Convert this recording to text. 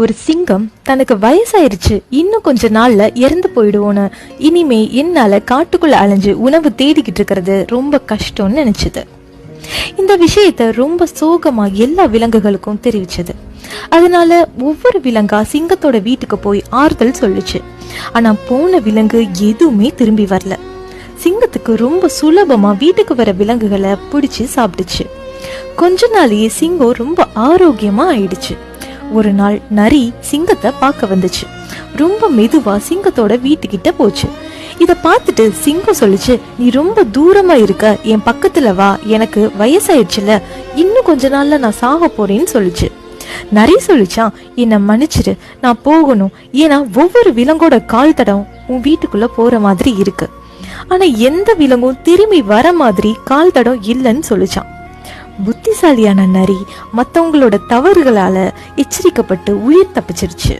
ஒரு சிங்கம் தனக்கு வயசாயிருச்சு, இன்னும் கொஞ்ச நாள்ல இறந்து போயிடுவோன்னு, இனிமே என்னால காட்டுக்குள்ள அலைஞ்சு உணவு தேடிக்கிட்டு இருக்கிறது ரொம்ப கஷ்டம்னு நினைச்சது. இந்த விஷயத்த ரொம்ப சோகமா எல்லா விலங்குகளுக்கும் தெரிவிச்சது. அதனால ஒவ்வொரு விலங்கா சிங்கத்தோட வீட்டுக்கு போய் ஆறுதல் சொல்லுச்சு. ஆனா போன விலங்கு எதுவுமே திரும்பி வரல. சிங்கத்துக்கு ரொம்ப சுலபமா வீட்டுக்கு வர விலங்குகளை பிடிச்சு சாப்பிட்டுச்சு. கொஞ்ச நாளையே சிங்கம் ரொம்ப ஆரோக்கியமா ஆயிடுச்சு. ஒரு நாள் நரி சிங்கத்தை பார்க்க வந்துச்சு. ரொம்ப மெதுவா சிங்கத்தோட வீட்டுக்கிட்ட போச்சு. இத பார்த்துட்டு சிங்கம் சொல்லுச்சு, நீ ரொம்ப தூரமா இருக்க, என் பக்கத்துல வா, எனக்கு வயசாயிடுச்சுல, இன்னும் கொஞ்ச நாள்ல நான் சாக போறேன்னு சொல்லுச்சு. நரி சொல்லிச்சான், என்னை மன்னிச்சிரு, நான் போகணும், ஏன்னா ஒவ்வொரு விலங்கோட கால் தடம் உன் வீட்டுக்குள்ள போற மாதிரி இருக்கு. ஆனா எந்த விலங்கும் திரும்பி வர மாதிரி கால் தடம் இல்லைன்னு சொல்லிச்சான். புத்திசாலியான நரி மத்தவங்களோட தவறுகளால எச்சரிக்கப்பட்டு உயிர் தப்பிச்சிருச்சு.